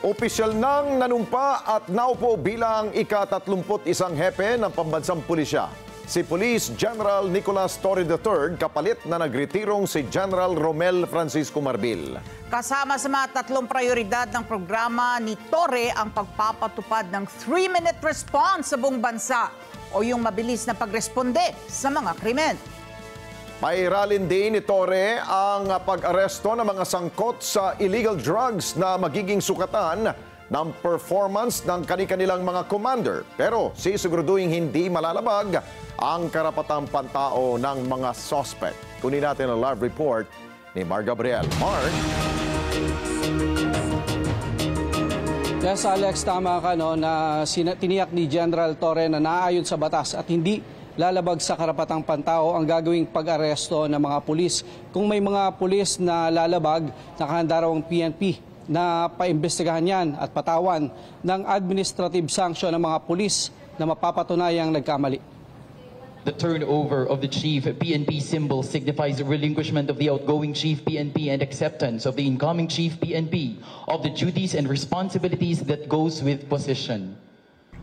Opisyal nang nanumpa at naupo bilang ika-31 hepe ng pambansang pulisya. Si Police General Nicolas Torre III kapalit na nagretirong si General Romel Francisco Marbil. Kasama sa mga tatlong prioridad ng programa ni Torre ang pagpapatupad ng 3-minute response sa buong bansa o yung mabilis na pagresponde sa mga krimen. Pairalin din ni Torre ang pag-aresto ng mga sangkot sa illegal drugs na magiging sukatan ng performance ng kanilang mga commander. Pero sisiguraduhin hindi malalabag ang karapatang pantao ng mga suspect. Kunin natin ang live report ni Mar Gabriel. Mark? Yes, Alex, tama ka na tiniyak ni General Torre na naayon sa batas at hindi lalabag sa karapatang pantao ang gagawing pag-aresto ng mga pulis. Kung may mga pulis na lalabag, nakahanda raw ang PNP na paimbestigahan yan at patawan ng administrative sanction ng mga pulis na mapapatunayang nagkamali. The turnover of the chief PNP symbol signifies the relinquishment of the outgoing chief PNP and acceptance of the incoming chief PNP of the duties and responsibilities that goes with position.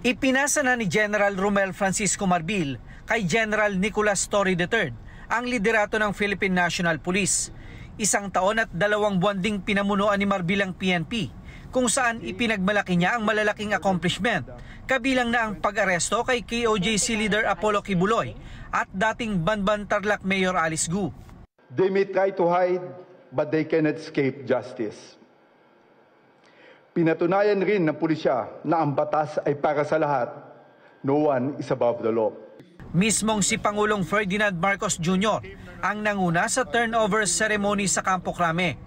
Ipinasa na ni General Romel Francisco Marbil kay General Nicolas Torre III ang liderato ng Philippine National Police. 1 taon at 2 buwan ding pinamunuan ni Marbil ang PNP kung saan ipinagmalaki niya ang malalaking accomplishment, kabilang na ang pag-aresto kay KOJC leader Apollo Kibuloy at dating Banban Tarlac Mayor Alice Gu. They may try to hide, but they cannot escape justice. Pinatunayan rin ng pulisya na ang batas ay para sa lahat. No one is above the law. Mismong si Pangulong Ferdinand Marcos Jr. ang nanguna sa turnover ceremony sa Campo Crame.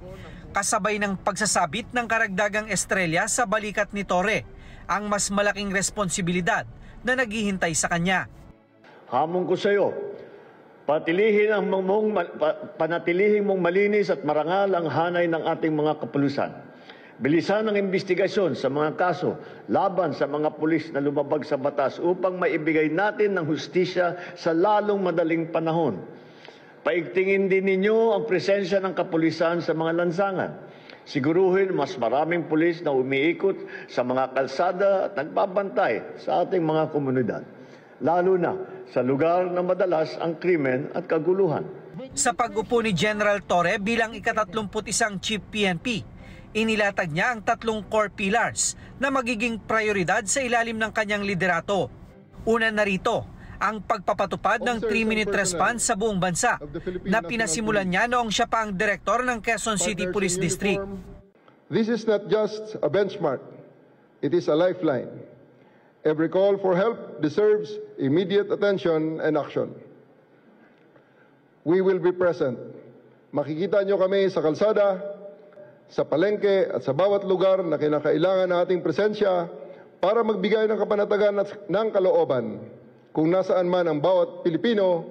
Kasabay ng pagsasabit ng karagdagang estrelya sa balikat ni Torre, ang mas malaking responsibilidad na naghihintay sa kanya. Hamon ko sa iyo, panatilihin mong malinis at marangal ang hanay ng ating mga kapulisan. Bilisan ang investigasyon sa mga kaso laban sa mga pulis na lumabag sa batas upang maibigay natin ng hustisya sa lalong madaling panahon. Paigtingin din ninyo ang presensya ng kapulisan sa mga lansangan. Siguruhin mas maraming pulis na umiikot sa mga kalsada at nagbabantay sa ating mga komunidad, lalo na sa lugar na madalas ang krimen at kaguluhan. Sa pag-upo ni General Torre bilang ika-31 Chief PNP, inilatag niya ang 3 core pillars na magiging prioridad sa ilalim ng kanyang liderato. Una na rito, ang pagpapatupad ng 3-minute response sa buong bansa na pinasimulan niya noong siya pa ang direktor ng Quezon City Police District. This is not just a benchmark, it is a lifeline. Every call for help deserves immediate attention and action. We will be present. Makikita nyo kami sa kalsada, sa palengke at sa bawat lugar na kinakailangan ng ating presensya para magbigay ng kapanatagan at ng kalooban. Kung nasaan man ang bawat Pilipino,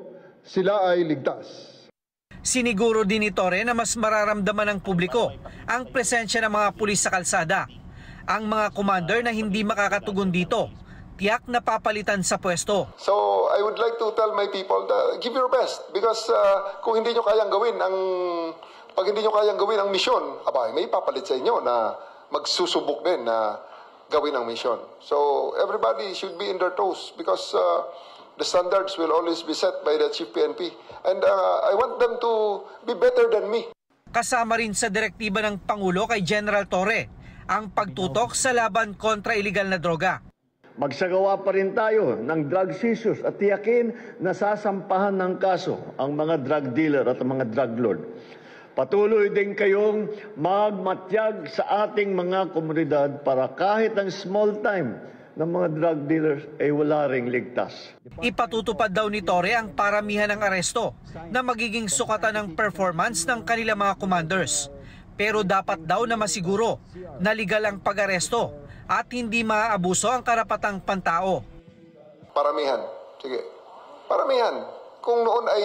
sila ay ligtas. Siniguro din ni Torre na mas mararamdaman ng publiko ang presensya ng mga pulis sa kalsada. Ang mga commander na hindi makakatugon dito, tiyak na papalitan sa pwesto. So I would like to tell my people, give your best because kung hindi nyo kayang gawin ang misyon, may papalit sa inyo na magsusubok din na gawin ang misyon. So everybody should be in their toes because the standards will always be set by the Chief PNP. And I want them to be better than me. Kasama rin sa direktiba ng Pangulo kay General Torre ang pagtutok sa laban kontra iligal na droga. Magsagawa pa rin tayo ng drug seizures at tiyakin na sasampahan ng kaso ang mga drug dealer at ang mga drug lord. Patuloy din kayong magmatyag sa ating mga komunidad para kahit ang small time ng mga drug dealers ay wala ring ligtas. Ipatutupad daw ni Torre ang paramihan ng aresto na magiging sukatan ng performance ng kanilang mga commanders. Pero dapat daw na masiguro na legal ang pag-aresto at hindi maaabuso ang karapatang pantao. Paramihan. Sige. Paramihan. Kung noon ay,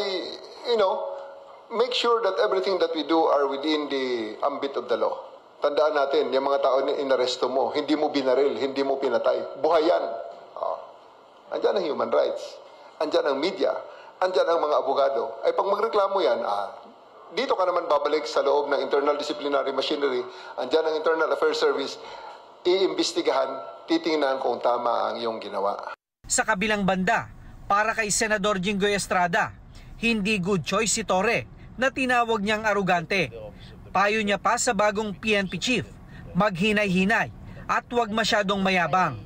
make sure that everything that we do are within the ambit of the law. Tandaan natin, yung mga tao na inaresto mo, hindi mo binaril, hindi mo pinatay. Buhay yan. Andyan ang human rights. Andyan ang media. Andyan ang mga abogado. Ay pag magreklamo yan, dito ka naman babalik sa loob ng internal disciplinary machinery. Andyan ang Internal Affairs Service. iimbestigahan, titingnan kung tama ang iyong ginawa. Sa kabilang banda, para kay Senador Jinggoy Estrada, hindi good choice si Torre na tinawag niyang arugante. Payo niya pa sa bagong PNP chief, maghinay-hinay at huwag masyadong mayabang.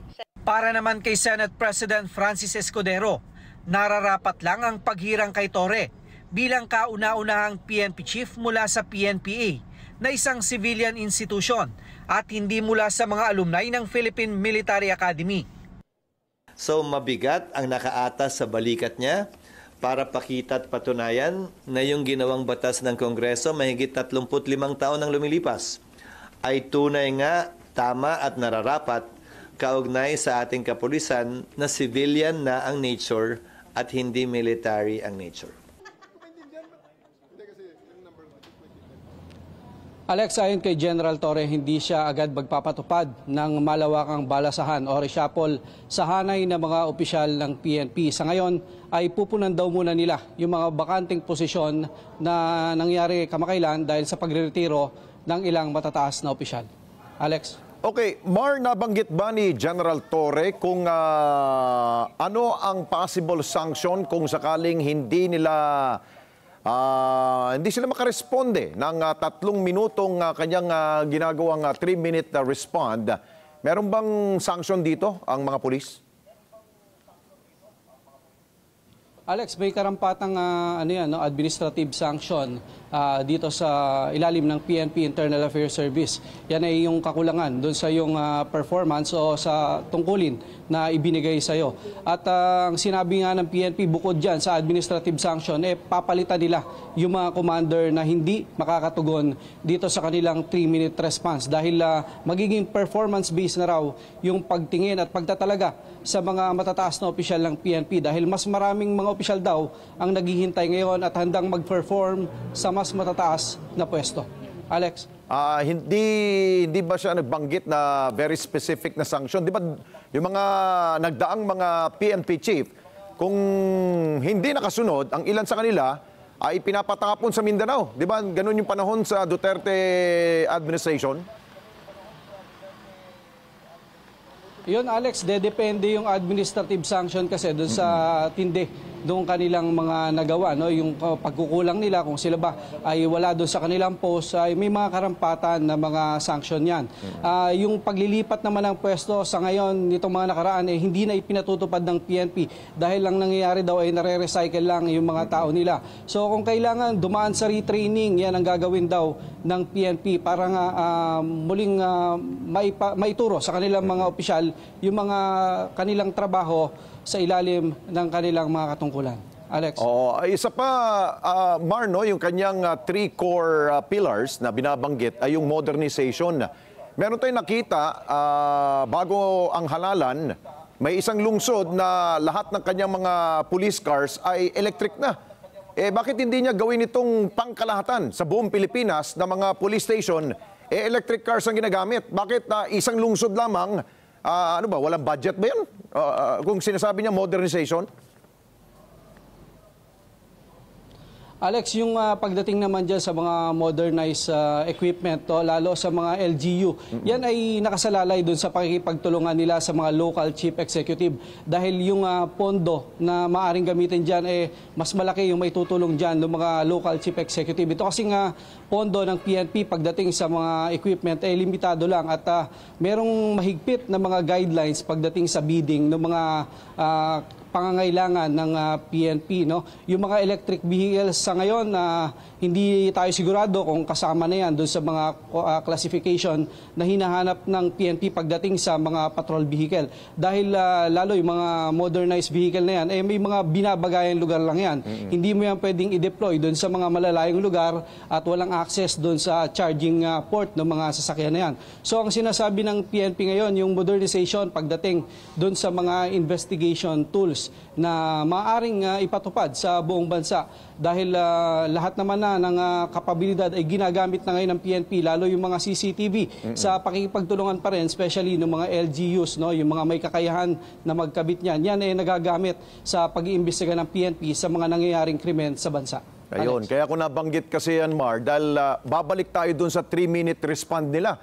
Para naman kay Senate President Francis Escudero, nararapat lang ang paghirang kay Torre bilang kauna-unahang PNP chief mula sa PNPA na isang civilian institution at hindi mula sa mga alumni ng Philippine Military Academy. So mabigat ang nakaatas sa balikat niya para pakita at patunayan na yung ginawang batas ng Kongreso mahigit 35 taon nang lumilipas ay tunay nga, tama at nararapat kaugnay sa ating kapulisan na civilian na ang nature at hindi military ang nature. Alex, ayon kay General Torre, hindi siya agad magpapatupad ng malawakang balasahan o reshuffle sa hanay ng mga opisyal ng PNP. Sa ngayon ay pupunan daw muna nila yung mga bakanting posisyon na nangyari kamakailan dahil sa pagreretiro ng ilang matataas na opisyal. Alex? Okay, Mar, nabanggit ba ni General Torre kung ano ang possible sanction kung sakaling hindi sila makaresponde ng 3 minutong kanyang ginagawang 3-minute respond? Meron bang sanction dito ang mga pulis? Alex, may karampatang administrative sanction dito sa ilalim ng PNP Internal Affairs Service. Yan ay yung kakulangan doon sa yung performance o sa tungkulin na ibinigay sa iyo. At ang sinabi nga ng PNP bukod dyan sa administrative sanction, papalitan nila yung mga commander na hindi makakatugon dito sa kanilang 3-minute response dahil magiging performance-based na raw yung pagtingin at pagtatalaga sa mga matataas na opisyal ng PNP dahil mas maraming mga opisyal daw ang naghihintay ngayon at handang mag-perform sa mas matataas na pwesto. Alex? Hindi ba siya nagbanggit na very specific na sanction? Di ba yung mga nagdaang mga PNP chief, kung hindi nakasunod, ang ilan sa kanila ay pinapatapon sa Mindanao. Di ba ganun yung panahon sa Duterte administration? Yun, Alex, depende yung administrative sanction kasi doon sa tindi doon kanilang mga nagawa, no? Yung pagkukulang nila kung sila ba ay wala doon sa kanilang post, ay may mga karampatan na mga sanction yan. Yung paglilipat naman ng pwesto sa ngayon nitong mga nakaraan hindi na ipinatutupad ng PNP dahil lang nangyayari daw ay nare-recycle lang yung mga tao nila. So kung kailangan dumaan sa retraining, yan ang gagawin daw ng PNP para nga muling maituro sa kanilang mga opisyal yung mga kanilang trabaho sa ilalim ng kanilang mga katungkulan. Alex? Oo, isa pa, Mar, no, yung kanyang 3 core pillars na binabanggit ay yung modernization. Meron tayong nakita, bago ang halalan, may isang lungsod na lahat ng kanyang mga police cars ay electric na. Bakit hindi niya gawin itong pangkalahatan sa buong Pilipinas na mga police station, electric cars ang ginagamit? Bakit isang lungsod lamang? Walang budget ba yun? Kung sinasabi niya modernization? Alex, yung pagdating naman dyan sa mga modernized equipment, lalo sa mga LGU, yan ay nakasalalay dun sa pakikipagtulungan nila sa mga local chief executive. Dahil yung pondo na maaring gamitin dyan, mas malaki yung may tutulong dyan ng mga local chief executive. Ito kasi nga pondo ng PNP pagdating sa mga equipment limitado lang at merong mahigpit na mga guidelines pagdating sa bidding ng mga pangangailangan ng PNP, no? Yung mga electric vehicles sa ngayon hindi tayo sigurado kung kasama na yan doon sa mga classification na hinahanap ng PNP pagdating sa mga patrol vehicle. Dahil lalo yung mga modernized vehicle na yan, may mga binabagayang lugar lang yan. Hindi mo yan pwedeng i-deploy doon sa mga malalayong lugar at walang access doon sa charging port ng mga sasakyan na yan. So ang sinasabi ng PNP ngayon, yung modernization pagdating doon sa mga investigation tools na maaring ipatupad sa buong bansa dahil lahat naman na ng kapabilidad ay ginagamit na ngayon ng PNP, lalo yung mga CCTV sa pakikipagtulungan pa rin, especially ng mga LGUs, no? Yung mga may kakayahan na magkabit niyan. Yan ay nagagamit sa pag-iimbestiga ng PNP sa mga nangyayaring krimen sa bansa. Ayun, kaya kung nabanggit kasi yan, Mar, dahil babalik tayo dun sa 3-minute respond nila.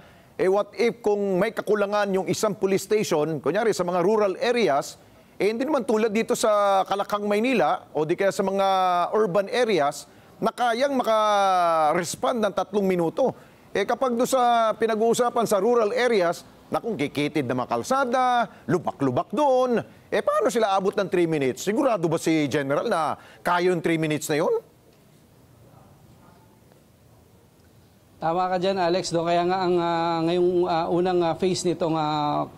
what if kung may kakulangan yung isang police station, kunyari sa mga rural areas, hindi naman tulad dito sa Kalakang, Maynila o di kaya sa mga urban areas na kayang maka-respond ng 3 minuto. Kapag doon sa pinag-uusapan sa rural areas, nakong kikitid na mga kalsada, lubak-lubak doon, paano sila abot ng 3 minutes? Sigurado ba si General na kaya yung 3 minutes na yun? Tama ka dyan, Alex. Kaya nga ang ngayong unang phase nitong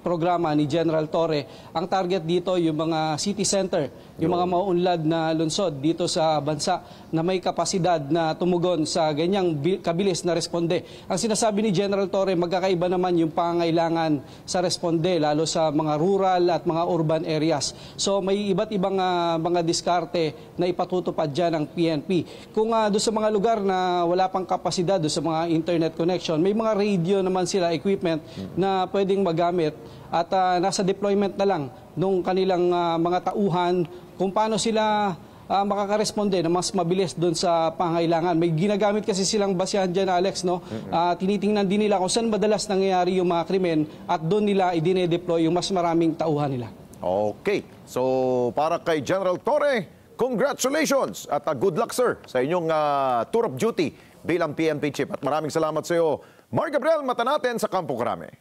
programa ni General Torre, ang target dito yung mga city center, yung mga mauunlad na lungsod dito sa bansa na may kapasidad na tumugon sa ganyang kabilis na responde. Ang sinasabi ni General Torre, magkakaiba naman yung pangailangan sa responde, lalo sa mga rural at mga urban areas. So may iba't ibang mga diskarte na ipatutupad dyan ng PNP. Kung doon sa mga lugar na wala pang kapasidad, doon sa mga internet connection, may mga radio naman sila, equipment na pwedeng magamit at nasa deployment na lang nung kanilang mga tauhan kung paano sila makakaresponde na mas mabilis doon sa pangailangan. May ginagamit kasi silang basehan dyan, Alex, no? Tinitingnan din nila kung saan madalas nangyayari yung mga krimen at doon nila idine-deploy yung mas maraming tauhan nila. Okay. So, para kay General Torre, congratulations at good luck, sir, sa inyong tour of duty bilang PNP chief. At maraming salamat sa iyo, Mark Gabriel Matanaten sa Campo Crame.